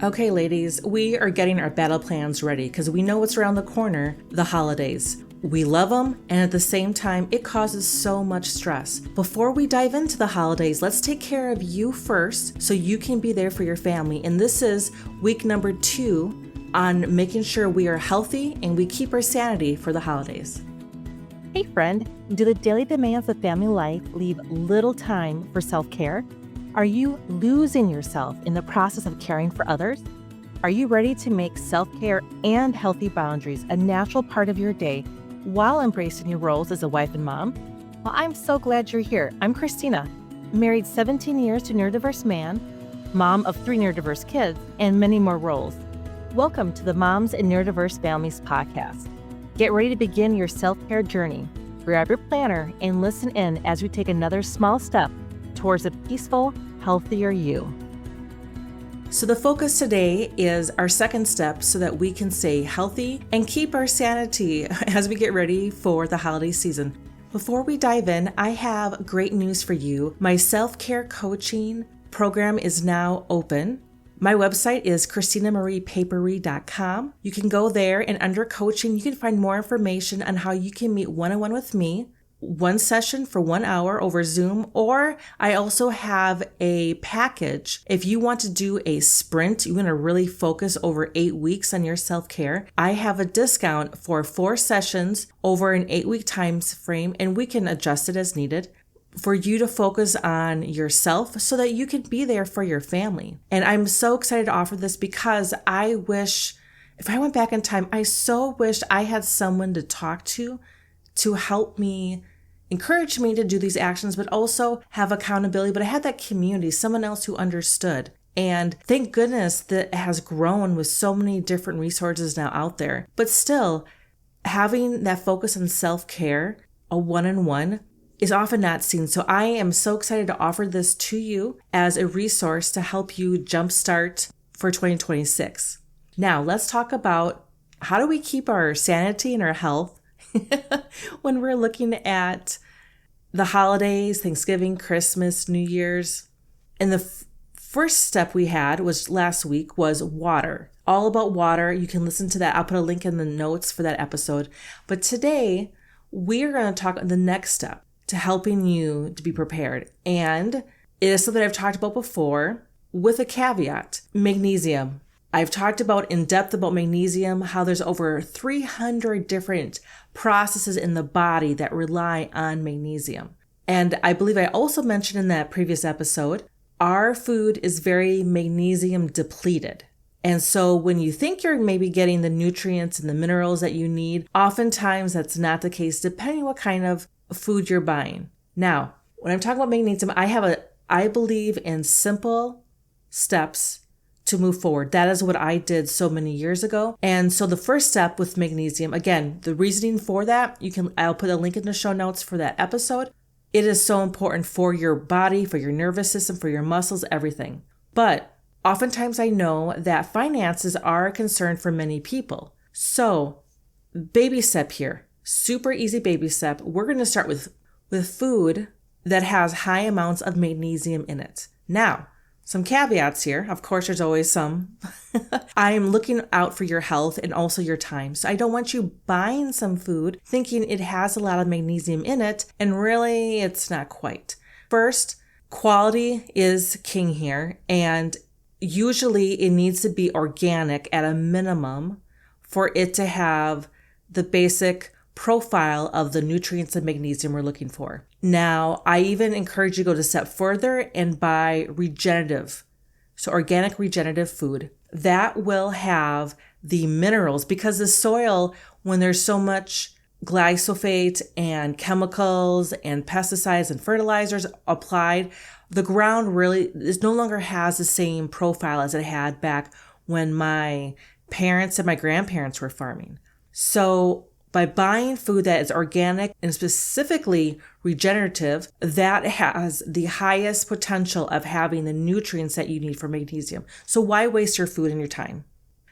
Okay, ladies, we are getting our battle plans ready because we know what's around the corner, the holidays. We love them, and at the same time, it causes so much stress. Before we dive into the holidays, let's take care of you first so you can be there for your family. And this is week number 2 on making sure we are healthy and we keep our sanity for the holidays. Hey friend, do the daily demands of family life leave little time for self-care? Are you losing yourself in the process of caring for others? Are you ready to make self-care and healthy boundaries a natural part of your day while embracing your roles as a wife and mom? Well, I'm so glad you're here. I'm Christina, married 17 years to a neurodiverse man, mom of 3 neurodiverse kids, and many more roles. Welcome to the Moms and Neurodiverse Families podcast. Get ready to begin your self-care journey. Grab your planner and listen in as we take another small step towards a peaceful, healthier you. So the focus today is our second step so that we can stay healthy and keep our sanity as we get ready for the holiday season. Before we dive in, I have great news for you. My self-care coaching program is now open. My website is ChristinaMariePapery.com. You can go there, and under coaching, you can find more information on how you can meet one-on-one with me. One session for 1 hour over Zoom, or I also have a package. If you want to do a sprint, you want to really focus over 8 weeks on your self-care, I have a discount for 4 sessions over an 8-week time frame, and we can adjust it as needed for you to focus on yourself so that you can be there for your family. And I'm so excited to offer this because I wish, if I went back in time, I so wished I had someone to talk to help me, encourage me to do these actions, but also have accountability. But I had that community, someone else who understood. And thank goodness that it has grown with so many different resources now out there. But still, having that focus on self-care, a one-on-one, is often not seen. So I am so excited to offer this to you as a resource to help you jumpstart for 2026. Now, let's talk about how do we keep our sanity and our health when we're looking at the holidays, Thanksgiving, Christmas, New Year's. And the first step we had was last week was water. All about water. You can listen to that. I'll put a link in the notes for that episode. But today we are going to talk the next step to helping you to be prepared. And it is something I've talked about before with a caveat: magnesium. I've talked about in depth about magnesium, how there's over 300 different processes in the body that rely on magnesium. And I believe I also mentioned in that previous episode, our food is very magnesium depleted. And so when you think you're maybe getting the nutrients and the minerals that you need, oftentimes that's not the case, depending on what kind of food you're buying. Now, when I'm talking about magnesium, I believe in simple steps to move forward. That is what I did so many years ago. And so the first step with magnesium, again, the reasoning for that, I'll put a link in the show notes for that episode. It is so important for your body, for your nervous system, for your muscles, everything. But oftentimes I know that finances are a concern for many people. So baby step here, super easy baby step. We're going to start with food that has high amounts of magnesium in it. Now, some caveats here. Of course, there's always some. I am looking out for your health and also your time. So I don't want you buying some food thinking it has a lot of magnesium in it, and really it's not quite. First, quality is king here, and usually it needs to be organic at a minimum for it to have the basic profile of the nutrients and magnesium we're looking for. Now, I even encourage you to go a step further and buy regenerative, so organic regenerative food. That will have the minerals, because the soil, when there's so much glyphosate and chemicals and pesticides and fertilizers applied, the ground really no longer has the same profile as it had back when my parents and my grandparents were farming. So by buying food that is organic and specifically regenerative, that has the highest potential of having the nutrients that you need for magnesium. So why waste your food and your time?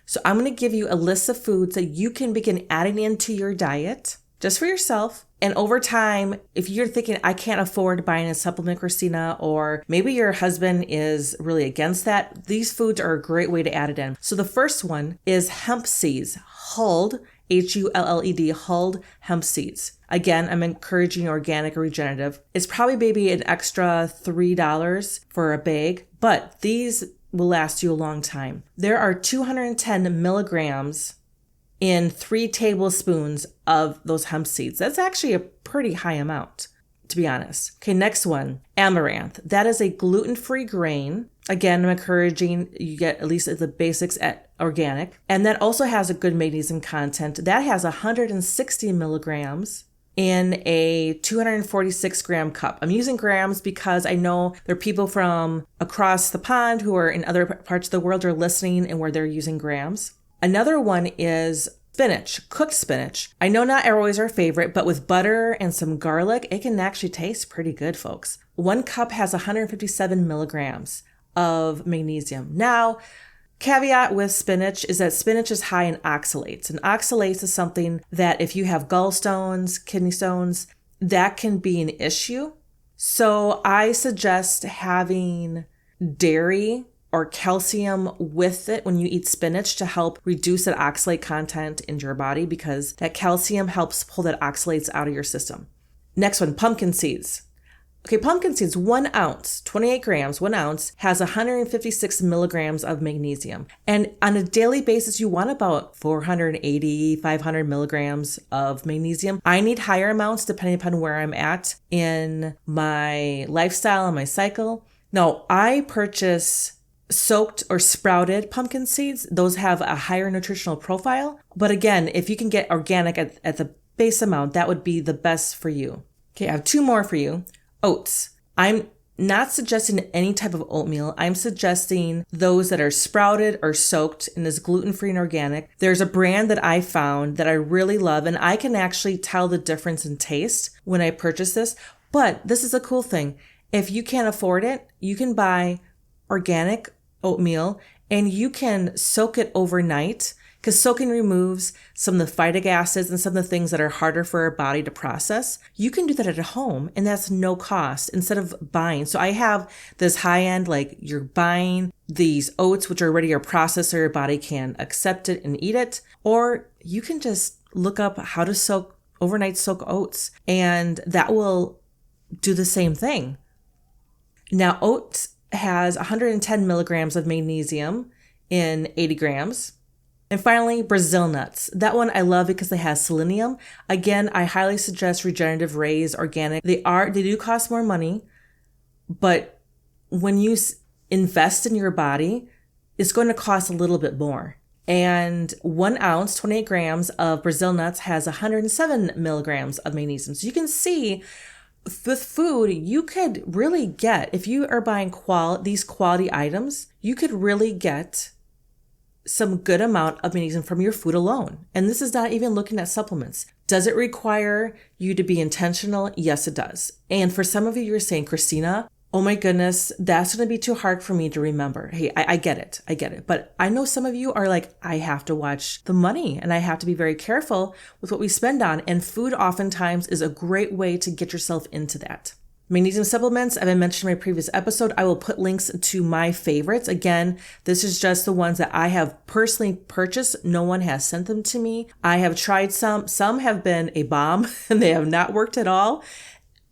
So I'm going to give you a list of foods that you can begin adding into your diet just for yourself. And over time, if you're thinking, I can't afford buying a supplement, Christina, or maybe your husband is really against that, these foods are a great way to add it in. So the first one is hemp seeds, hulled, Hulled, hulled hemp seeds. Again, I'm encouraging organic or regenerative. It's probably maybe an extra $3 for a bag, but these will last you a long time. There are 210 milligrams in 3 tablespoons of those hemp seeds. That's actually a pretty high amount, to be honest. Okay, next one, amaranth. That is a gluten-free grain. Again, I'm encouraging you get at least the basics at organic. And that also has a good magnesium content. That has 160 milligrams in a 246 gram cup. I'm using grams because I know there are people from across the pond who are in other parts of the world are listening and where they're using grams. Another one is spinach, cooked spinach. I know not always our favorite, but with butter and some garlic, it can actually taste pretty good, folks. 1 cup has 157 milligrams of magnesium. Now, caveat with spinach is that spinach is high in oxalates. And oxalates is something that if you have gallstones, kidney stones, that can be an issue. So I suggest having dairy or calcium with it when you eat spinach to help reduce that oxalate content in your body, because that calcium helps pull that oxalates out of your system. Next one, pumpkin seeds. Okay, pumpkin seeds, 1 ounce, 28 grams, 1 ounce has 156 milligrams of magnesium. And on a daily basis, you want about 480, 500 milligrams of magnesium. I need higher amounts depending upon where I'm at in my lifestyle and my cycle. Now, I purchase soaked or sprouted pumpkin seeds. Those have a higher nutritional profile. But again, if you can get organic at the base amount, that would be the best for you. Okay, I have 2 more for you. Oats. I'm not suggesting any type of oatmeal. I'm suggesting those that are sprouted or soaked and is gluten-free and organic. There's a brand that I found that I really love, and I can actually tell the difference in taste when I purchase this. But this is a cool thing. If you can't afford it, you can buy organic oatmeal and you can soak it overnight, because soaking removes some of the phytic acids and some of the things that are harder for our body to process. You can do that at home, and that's no cost instead of buying. So I have this high end, like you're buying these oats, which are already processed so your body can accept it and eat it. Or you can just look up how to overnight soak oats, and that will do the same thing. Now, oats has 110 milligrams of magnesium in 80 grams. And finally, Brazil nuts. That one I love because they have selenium. Again, I highly suggest regenerative, raised, organic. They do cost more money, but when you invest in your body, it's going to cost a little bit more. And 1 ounce, 28 grams of Brazil nuts has 107 milligrams of magnesium. So you can see with food, you could really get, if you are buying these quality items, you could really get some good amount of magnesium from your food alone. And this is not even looking at supplements. Does it require you to be intentional? Yes, it does. And for some of you, you're saying, Christina, oh my goodness, that's going to be too hard for me to remember. Hey, I get it. But I know some of you are like, I have to watch the money and I have to be very careful with what we spend on. And food oftentimes is a great way to get yourself into that. Magnesium supplements, as I mentioned in my previous episode, I will put links to my favorites. Again, this is just the ones that I have personally purchased. No one has sent them to me. I have tried some. Some have been a bomb and they have not worked at all.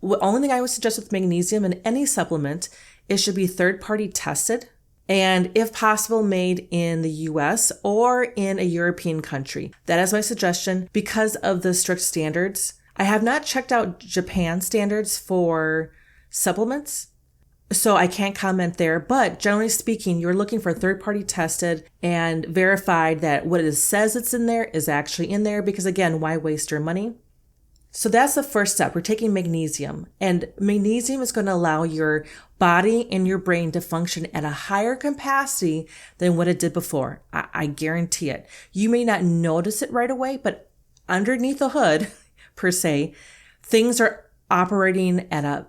The only thing I would suggest with magnesium in any supplement, it should be third-party tested and, if possible, made in the US or in a European country. That is my suggestion because of the strict standards. I have not checked out Japan standards for supplements, so I can't comment there. But generally speaking, you're looking for third-party tested and verified that what it says it's in there is actually in there, because again, why waste your money? So that's the first step. We're taking magnesium, and magnesium is going to allow your body and your brain to function at a higher capacity than what it did before. I guarantee it. You may not notice it right away, but underneath the hood, per se, things are operating at a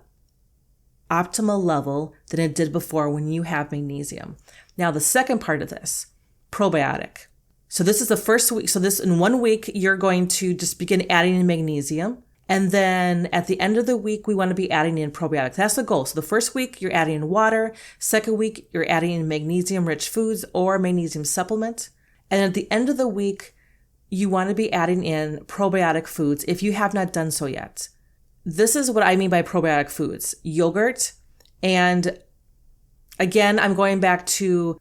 optimal level than it did before when you have magnesium. Now, the second part of this, probiotic. So this is the first week. So this in 1 week, you're going to just begin adding in magnesium. And then at the end of the week, we want to be adding in probiotics. That's the goal. So the first week, you're adding in water. Second week, you're adding in magnesium-rich foods or magnesium supplement. And at the end of the week, you want to be adding in probiotic foods if you have not done so yet. This is what I mean by probiotic foods. Yogurt. And again, I'm going back to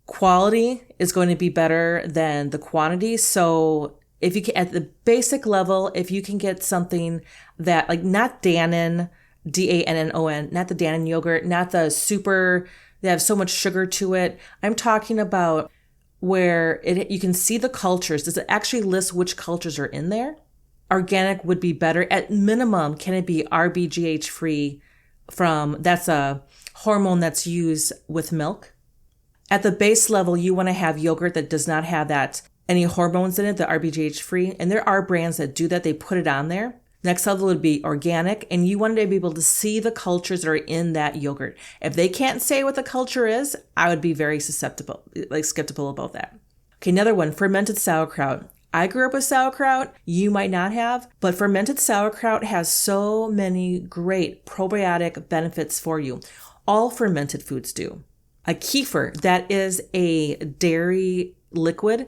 quality is going to be better than the quantity. So if you can, at the basic level, if you can get something that like not Dannon, Dannon, not the Dannon yogurt, not the super, they have so much sugar to it. I'm talking about where you can see the cultures. Does it actually list which cultures are in there? Organic would be better. At minimum, can it be RBGH free that's a hormone that's used with milk? At the base level, you want to have yogurt that does not have any hormones in it, the RBGH free. And there are brands that do that. They put it on there. Next level would be organic. And you want to be able to see the cultures that are in that yogurt. If they can't say what the culture is, I would be very skeptical about that. Okay, another one, fermented sauerkraut. I grew up with sauerkraut. You might not have, but fermented sauerkraut has so many great probiotic benefits for you. All fermented foods do. A kefir, that is a dairy liquid.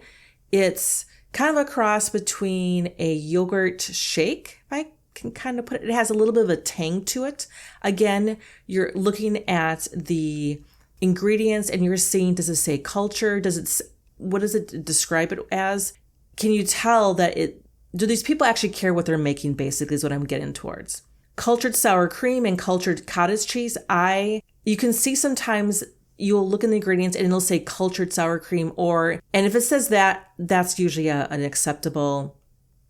It's kind of a cross between a yogurt shake, if I can kind of put it. It has a little bit of a tang to it. Again, you're looking at the ingredients and you're seeing, does it say culture? What does it describe it as? Can you tell that do these people actually care what they're making, basically, is what I'm getting towards. Cultured sour cream and cultured cottage cheese. You can see sometimes you'll look in the ingredients and it'll say cultured sour cream and if it says that, that's usually an acceptable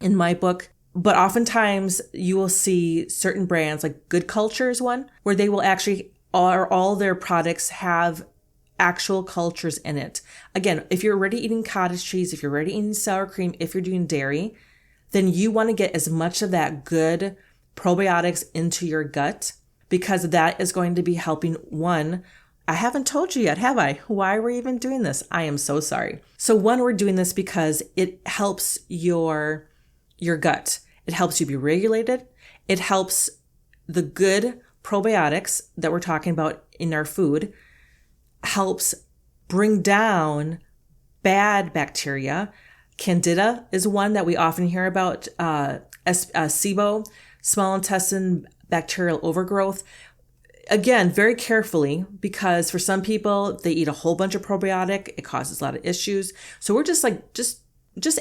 in my book. But oftentimes you will see certain brands like Good Culture is one where they will actually, all their products have actual cultures in it. Again, if you're already eating cottage cheese, if you're already eating sour cream, if you're doing dairy, then you want to get as much of that good probiotics into your gut because that is going to be helping one. I haven't told you yet, have I? Why we're even doing this? I am so sorry. So one, we're doing this because it helps your gut. It helps you be regulated. It helps the good probiotics that we're talking about in our food, helps bring down bad bacteria. Candida is one that we often hear about, SIBO, small intestine bacterial overgrowth. Again, very carefully, because for some people, they eat a whole bunch of probiotic. It causes a lot of issues. So we're just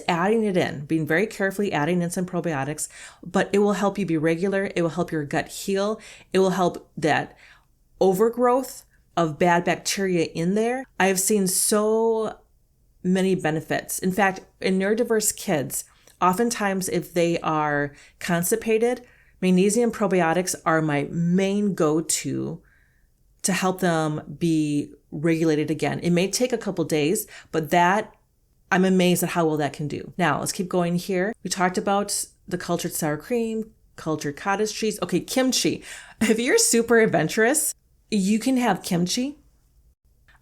adding it in, being very carefully adding in some probiotics, but it will help you be regular. It will help your gut heal. It will help that overgrowth of bad bacteria in there. I have seen so many benefits. In fact, in neurodiverse kids, oftentimes if they are constipated, magnesium probiotics are my main go-to to help them be regulated again. It may take a couple days, but I'm amazed at how well that can do. Now, let's keep going here. We talked about the cultured sour cream, cultured cottage cheese. Okay, kimchi. If you're super adventurous, you can have kimchi.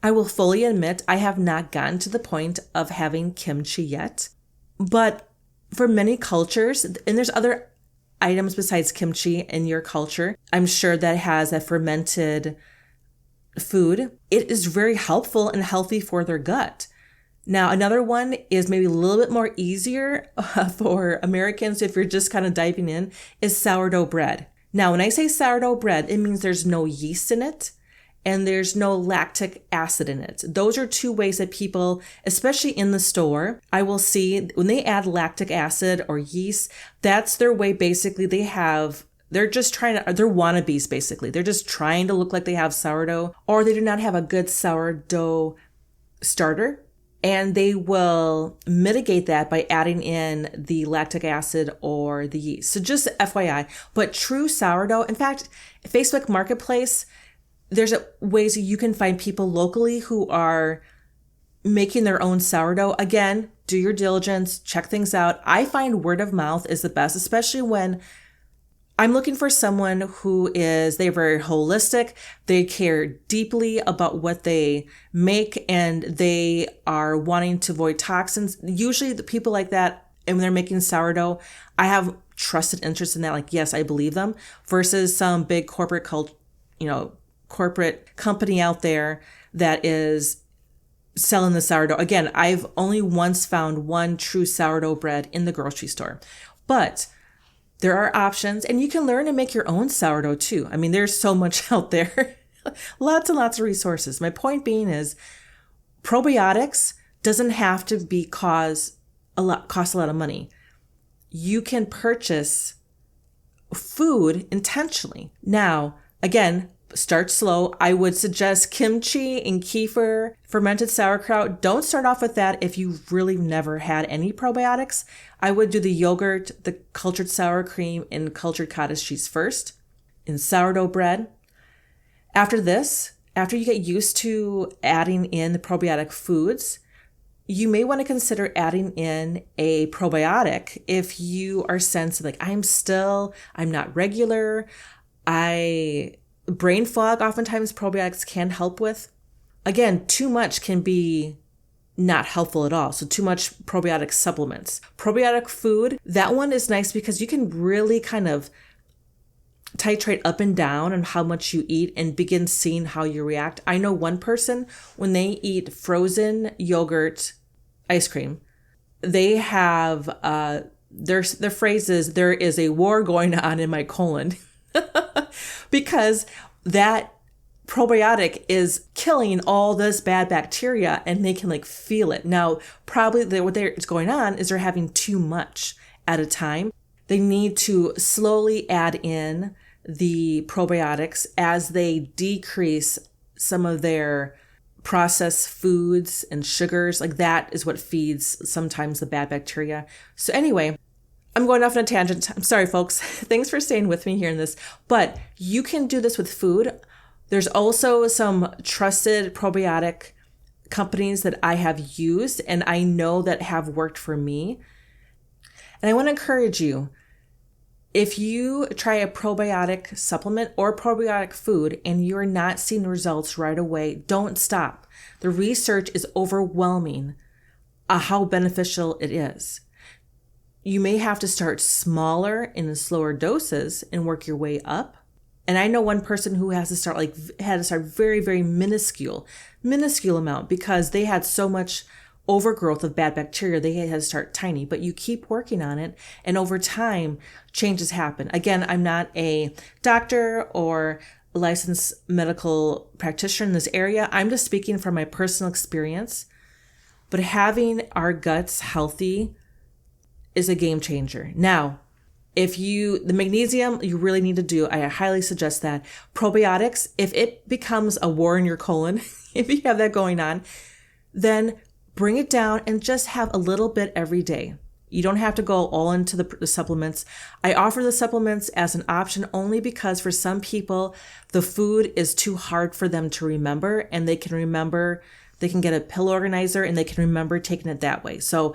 I will fully admit I have not gotten to the point of having kimchi yet, but for many cultures, and there's other items besides kimchi in your culture, I'm sure that has a fermented food. It is very helpful and healthy for their gut. Now, another one is maybe a little bit more easier for Americans if you're just kind of diving in, is sourdough bread. Now, when I say sourdough bread, it means there's no yeast in it and there's no lactic acid in it. Those are two ways that people, especially in the store, I will see when they add lactic acid or yeast, that's their way. Basically, they're wannabes basically. They're just trying to look like they have sourdough, or they do not have a good sourdough starter. And they will mitigate that by adding in the lactic acid or the yeast. So just FYI, but true sourdough, in fact, Facebook Marketplace, there's ways you can find people locally who are making their own sourdough. Again, do your diligence, check things out. I find word of mouth is the best, especially when I'm looking for someone they're very holistic. They care deeply about what they make, and they are wanting to avoid toxins. Usually the people like that, and when they're making sourdough, I have trusted interest in that. Like, yes, I believe them, versus some big corporate corporate company out there that is selling the sourdough. Again, I've only once found one true sourdough bread in the grocery store, but there are options, and you can learn to make your own sourdough too. I mean, there's so much out there, lots and lots of resources. My point being is probiotics doesn't have to cost a lot of money. You can purchase food intentionally. Now, again, start slow. I would suggest kimchi and kefir, fermented sauerkraut. Don't start off with that if you've really never had any probiotics. I would do the yogurt, the cultured sour cream, and cultured cottage cheese first, and sourdough bread. After you get used to adding in the probiotic foods, you may want to consider adding in a probiotic if you are sensing like, I'm not regular. Brain fog, oftentimes probiotics can help with. Again, too much can be not helpful at all. So too much probiotic supplements. Probiotic food, that one is nice because you can really kind of titrate up and down on how much you eat and begin seeing how you react. I know one person, when they eat frozen yogurt ice cream, they have their phrase is, "There is a war going on in my colon," because that probiotic is killing all this bad bacteria, and they can like feel it. Now, probably what's going on is they're having too much at a time. They need to slowly add in the probiotics as they decrease some of their processed foods and sugars. Like, that is what feeds sometimes the bad bacteria. So anyway, I'm going off on a tangent. I'm sorry, folks. Thanks for staying with me here in this. But you can do this with food. There's also some trusted probiotic companies that I have used and I know that have worked for me. And I want to encourage you, if you try a probiotic supplement or probiotic food and you're not seeing results right away, don't stop. The research is overwhelming how beneficial it is. You may have to start smaller in slower doses and work your way up. And I know one person who had to start very, very minuscule amount because they had so much overgrowth of bad bacteria. They had to start tiny, but you keep working on it. And over time, changes happen. Again, I'm not a doctor or a licensed medical practitioner in this area. I'm just speaking from my personal experience. But having our guts healthy is a game changer. Now, the magnesium you really need to do, I highly suggest that. Probiotics, if it becomes a war in your colon, if you have that going on, then bring it down and just have a little bit every day. You don't have to go all into the supplements. I offer the supplements as an option only because for some people, the food is too hard for them to remember, and they can get a pill organizer and they can remember taking it that way. So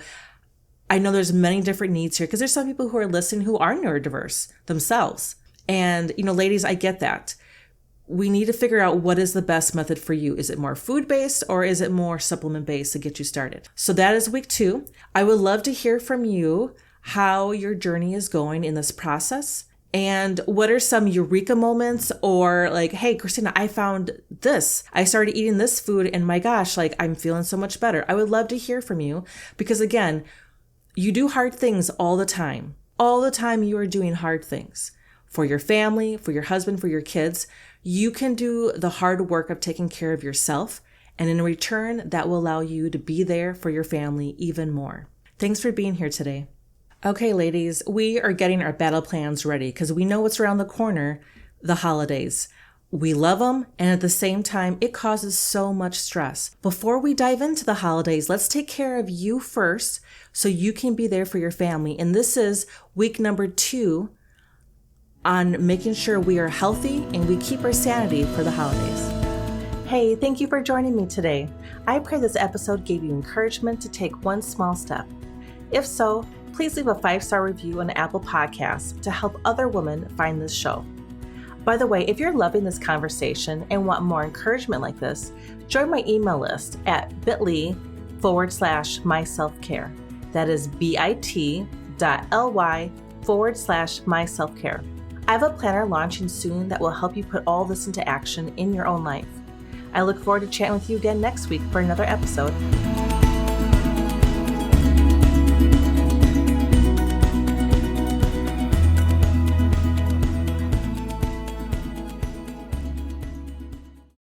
I know there's many different needs here because there's some people who are listening who are neurodiverse themselves. And, ladies, I get that. We need to figure out what is the best method for you. Is it more food-based or is it more supplement-based to get you started? So that is week 2. I would love to hear from you how your journey is going in this process. And what are some eureka moments, or like, hey, Christina, I found this. I started eating this food and my gosh, like I'm feeling so much better. I would love to hear from you because again, you do hard things all the time. All the time you are doing hard things for your family, for your husband, for your kids. You can do the hard work of taking care of yourself. And in return, that will allow you to be there for your family even more. Thanks for being here today. Okay, ladies, we are getting our battle plans ready because we know what's around the corner, the holidays. We love them, and at the same time, it causes so much stress. Before we dive into the holidays, let's take care of you first so you can be there for your family. And this is week number 2 on making sure we are healthy and we keep our sanity for the holidays. Hey, thank you for joining me today. I pray this episode gave you encouragement to take one small step. If so, please leave a 5-star review on Apple Podcasts to help other women find this show. By the way, if you're loving this conversation and want more encouragement like this, join my email list at bit.ly/myselfcare. That is bit.ly/myselfcare. I have a planner launching soon that will help you put all this into action in your own life. I look forward to chatting with you again next week for another episode.